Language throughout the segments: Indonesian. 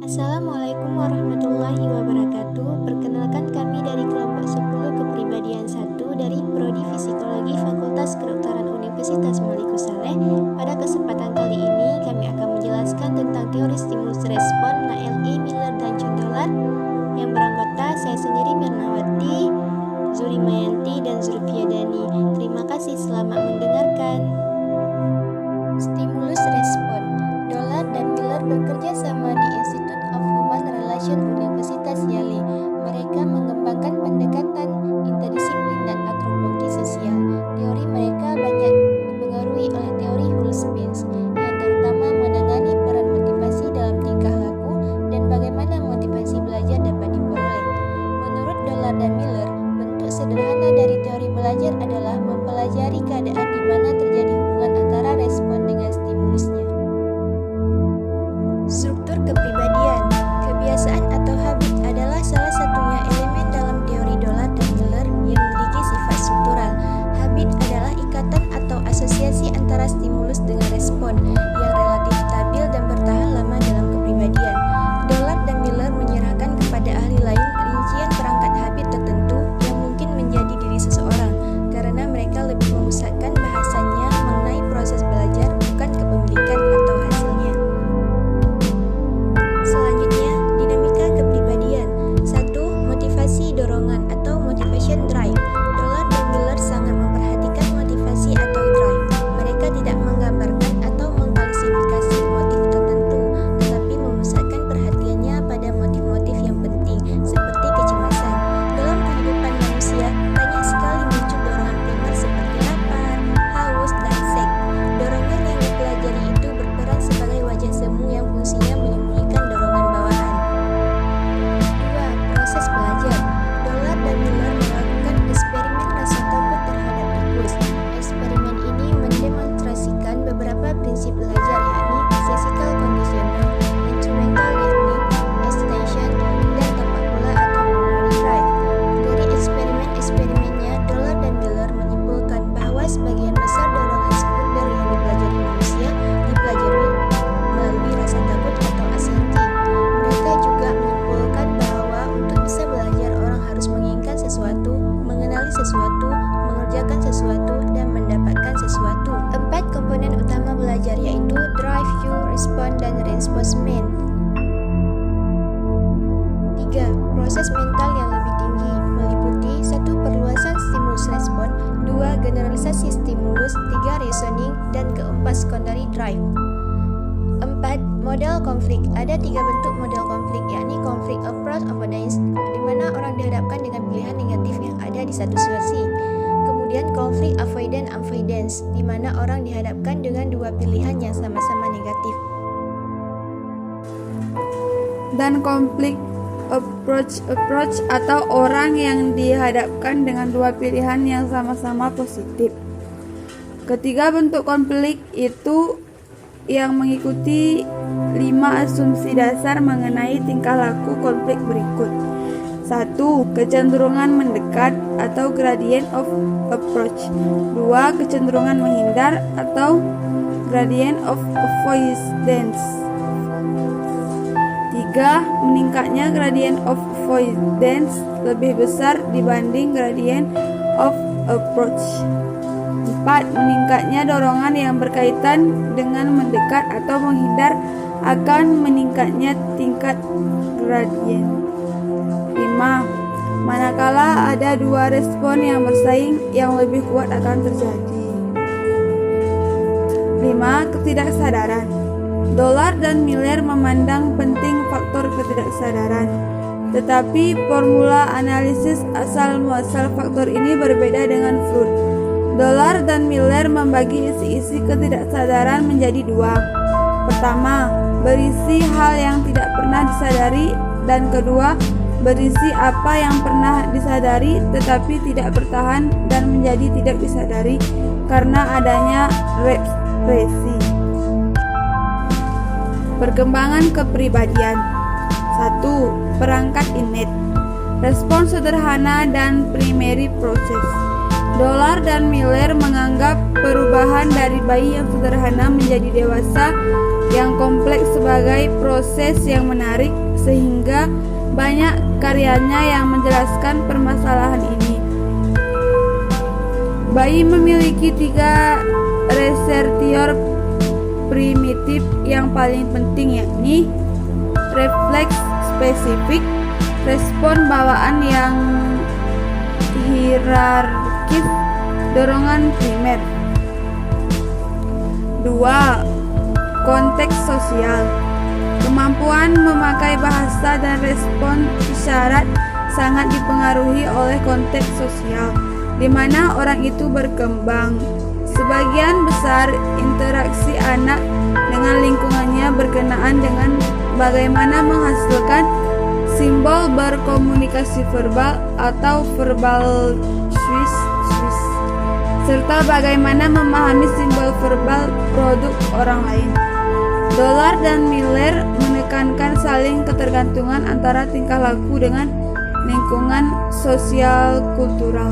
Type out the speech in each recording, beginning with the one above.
Assalamualaikum warahmatullahi wabarakatuh. Perkenalkan kami dari kelompok 10 kepribadian 1 dari Prodi Psikologi Fakultas Kedokteran Universitas Maliku Saleh. Pada kesempatan kali ini kami akan menjelaskan tentang teori stimulus respon Nael E. Miller dan John Dollard yang beranggota saya sendiri Mirnawati, Zuri Mayanti dan Zulfia Dani. Terima kasih, selamat mendengarkan. Stimulus respon. Dollard dan Miller bekerja sama di Institute of Human Relations Universitas Yale. Mereka mengembangkan pendekatan interdisiplin dan antropologi sosial. Teori mereka banyak dipengaruhi oleh teori Hurlspins, yang terutama menangani peran motivasi dalam tingkah laku dan bagaimana motivasi belajar dapat diperoleh. Menurut Dollard dan Miller, bentuk sederhana dari teori belajar adalah mempelajari keadaan di mana terjadi hubungan antara respon dengan stimulusnya. Struktur kepribadian. Kebiasaan atau habit adalah salah satunya elemen dalam teori Dollard dan Miller yang memiliki sifat struktural. Habit adalah ikatan atau asosiasi antara stimulus dengan respon yang relatif stabil dan bertahan lama dalam kepribadian. Dollard dan Miller menyerahkan kepada ahli lain rincian perangkat habit tertentu yang mungkin menjadi diri seseorang, karena mereka lebih memusatkan bahasannya mengenai proses belajar, bukan kepemilikan atau hasilnya. Selanjutnya, dinamika kepribadian. 1. Motivasi dorongan atau motivation drive. Dollard dan Miller sangat memperhatikan motivasi atau drive. Mereka tidak menggambarkan atau mengklasifikasi motif tertentu, tetapi memusatkan perhatiannya pada motif-motif yang penting, seperti kecemasan. Dalam kehidupan manusia, banyak sekali muncul dorongan primer seperti lapar, haus, dan seks. Dorongan yang dipelajari itu berperan sebagai wajah semu yang fungsinya menyembunyikan dorongan bawahan. 2. Proses belajar. Dollard dan Miller melakukan eksperimen rasa takut terhadap tikus. Eksperimen ini mendemonstrasikan beberapa prinsip belajar, yakni physical conditional, instrumental learning, extension, dan tapak pula atau memory drive. Dari eksperimennya, Dollard dan Miller menyimpulkan bahwa sebagian besar dorongan sekunder yang dipelajari manusia dipelajari melalui rasa takut atau anxiety. Mereka juga menyimpulkan bahwa untuk bisa belajar orang harus menginginkan sesuatu, mengenali sesuatu, mengerjakan sesuatu, dan mendapatkan sesuatu. 4 komponen utama belajar yaitu drive, cue, respond, dan reinforcement. 3. Proses mental yang lebih tinggi meliputi 1. Perluasan stimulus respon, 2. Generalisasi stimulus, 3. Reasoning, dan keempat secondary drive. 4. Model konflik. Ada 3 bentuk model konflik, yakni konflik approach avoidance, di mana orang dihadapkan dengan pilihan negatif yang ada di satu sisi. Kemudian konflik avoidance, di mana orang dihadapkan dengan dua pilihan yang sama-sama negatif. Dan konflik approach atau orang yang dihadapkan dengan dua pilihan yang sama-sama positif. Ketiga bentuk konflik itu yang mengikuti 5 asumsi dasar mengenai tingkah laku konflik berikut. 1. Kecenderungan mendekat atau gradient of approach. 2. Kecenderungan menghindar atau gradient of avoidance. 3. Meningkatnya gradient of avoidance lebih besar dibanding gradient of approach. 4. Meningkatnya dorongan yang berkaitan dengan mendekat atau menghindar akan meningkatnya tingkat gradient. 5. Manakala ada dua respon yang bersaing, yang lebih kuat akan terjadi. 5. Ketidaksadaran. Dollard dan Miller memandang penting faktor ketidaksadaran, tetapi formula analisis asal-muasal faktor ini berbeda dengan Freud. Dollard dan Miller membagi isi-isi ketidaksadaran menjadi 2. Pertama, berisi hal yang tidak pernah disadari, dan kedua, berisi apa yang pernah disadari tetapi tidak bertahan dan menjadi tidak disadari karena adanya represi. Perkembangan kepribadian. 1. Perangkat innate, respon sederhana dan primary process. Dollar dan Miller menganggap perubahan dari bayi yang sederhana menjadi dewasa yang kompleks sebagai proses yang menarik, sehingga banyak karyanya yang menjelaskan permasalahan ini. Bayi memiliki 3 reservoir primitif yang paling penting, yakni refleks spesifik, respon bawaan yang hierarkis, dorongan primer. 2. Konteks sosial. Kemampuan memakai bahasa dan respon isyarat sangat dipengaruhi oleh konteks sosial di mana orang itu berkembang. Sebagian besar interaksi anak dengan lingkungannya berkenaan dengan bagaimana menghasilkan simbol berkomunikasi verbal atau verbal Swiss, serta bagaimana memahami simbol verbal produk orang lain. Dollar dan Miller menekankan saling ketergantungan antara tingkah laku dengan lingkungan sosial kultural.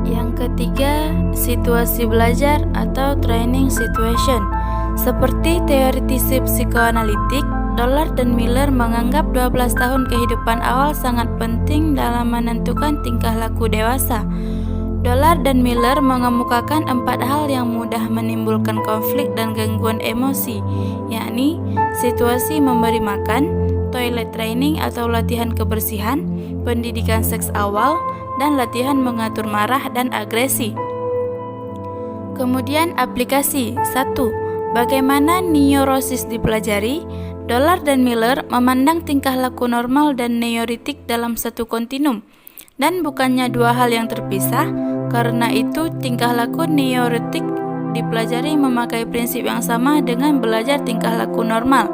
Yang ketiga, situasi belajar atau training situation. Seperti teoritisi psikoanalitik, Dollar dan Miller menganggap 12 tahun kehidupan awal sangat penting dalam menentukan tingkah laku dewasa. Dollar dan Miller mengemukakan 4 hal yang mudah menimbulkan konflik dan gangguan emosi, yakni situasi memberi makan, toilet training atau latihan kebersihan, pendidikan seks awal, dan latihan mengatur marah dan agresi. Kemudian aplikasi. 1. Bagaimana neurosis dipelajari? Dollar dan Miller memandang tingkah laku normal dan neurotik dalam satu kontinum, dan bukannya 2 hal yang terpisah. Karena itu, tingkah laku neurotik dipelajari memakai prinsip yang sama dengan belajar tingkah laku normal.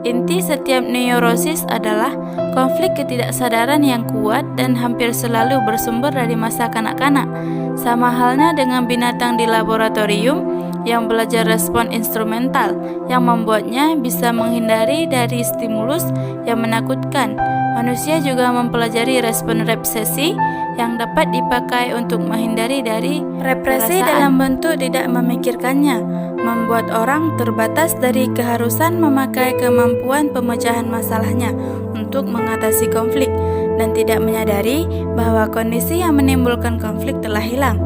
Inti setiap neurosis adalah konflik ketidaksadaran yang kuat dan hampir selalu bersumber dari masa kanak-kanak. Sama halnya dengan binatang di laboratorium yang belajar respon instrumental yang membuatnya bisa menghindari dari stimulus yang menakutkan. Manusia juga mempelajari respon represi yang dapat dipakai untuk menghindari dari represi dalam bentuk tidak memikirkannya, membuat orang terbatas dari keharusan memakai kemampuan pemecahan masalahnya untuk mengatasi konflik dan tidak menyadari bahwa kondisi yang menimbulkan konflik telah hilang.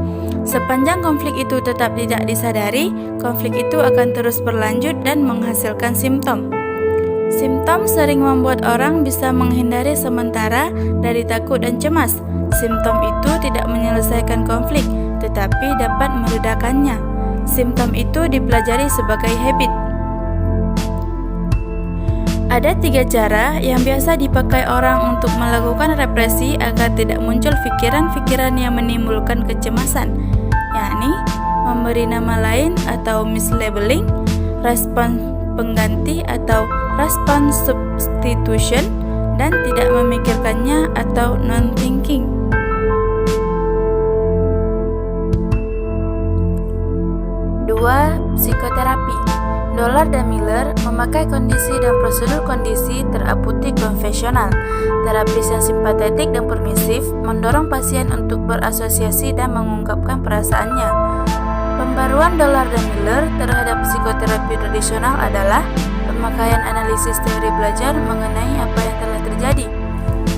Sepanjang konflik itu tetap tidak disadari, konflik itu akan terus berlanjut dan menghasilkan simptom. Simptom sering membuat orang bisa menghindari sementara dari takut dan cemas. Simptom itu tidak menyelesaikan konflik, tetapi dapat meredakannya. Simptom itu dipelajari sebagai habit. Ada 3 cara yang biasa dipakai orang untuk melakukan represi agar tidak muncul pikiran-pikiran yang menimbulkan kecemasan, yakni memberi nama lain atau mislabeling, respon pengganti atau response substitution, dan tidak memikirkannya atau non-thinking. 2. Psikoterapi. Dollar dan Miller memakai kondisi dan prosedur kondisi terapeutik konvensional. Terapis yang simpatetik dan permisif mendorong pasien untuk berasosiasi dan mengungkapkan perasaannya. Pembaruan Dollar dan Miller terhadap psikoterapi tradisional adalah pemakaian analisis teori belajar mengenai apa yang telah terjadi.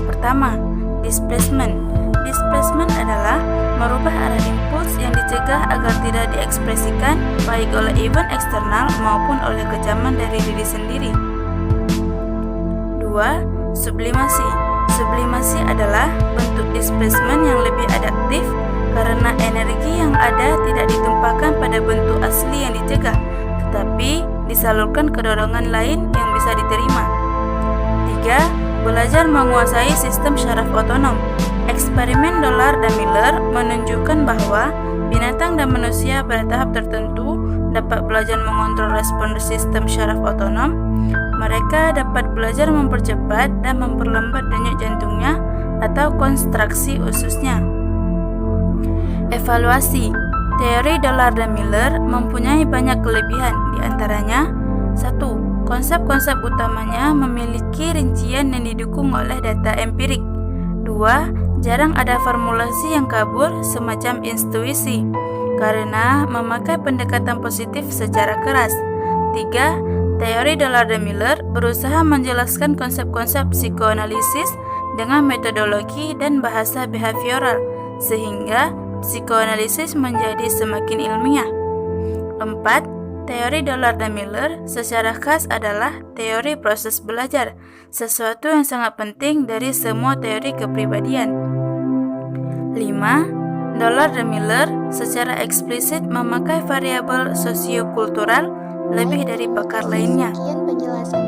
Pertama, displacement. Displacement adalah merubah arah impuls yang dicegah agar tidak diekspresikan baik oleh event eksternal maupun oleh kecaman dari diri sendiri. 2. Sublimasi. Sublimasi adalah bentuk displacement yang lebih adaptif karena energi yang ada tidak ditumpahkan pada bentuk asli yang dicegah, tetapi disalurkan ke dorongan lain yang bisa diterima. 3. Belajar menguasai sistem syaraf otonom. Eksperimen Dollar dan Miller menunjukkan bahwa binatang dan manusia pada tahap tertentu dapat belajar mengontrol respon sistem syaraf otonom. Mereka dapat belajar mempercepat dan memperlambat denyut jantungnya atau kontraksi ususnya. Evaluasi. Teori Dollar dan Miller mempunyai banyak kelebihan, di antaranya 1. Konsep-konsep utamanya memiliki rincian yang didukung oleh data empirik. 2. Jarang ada formulasi yang kabur semacam intuisi karena memakai pendekatan positif secara keras. 3. Teori Dollard dan Miller berusaha menjelaskan konsep-konsep psikoanalisis dengan metodologi dan bahasa behavioral sehingga psikoanalisis menjadi semakin ilmiah. 4. Teori Dollard dan Miller secara khas adalah teori proses belajar, sesuatu yang sangat penting dari semua teori kepribadian. 5. Dollard dan Miller secara eksplisit memakai variabel sosiokultural lebih dari pakar lainnya. Sekian penjelasan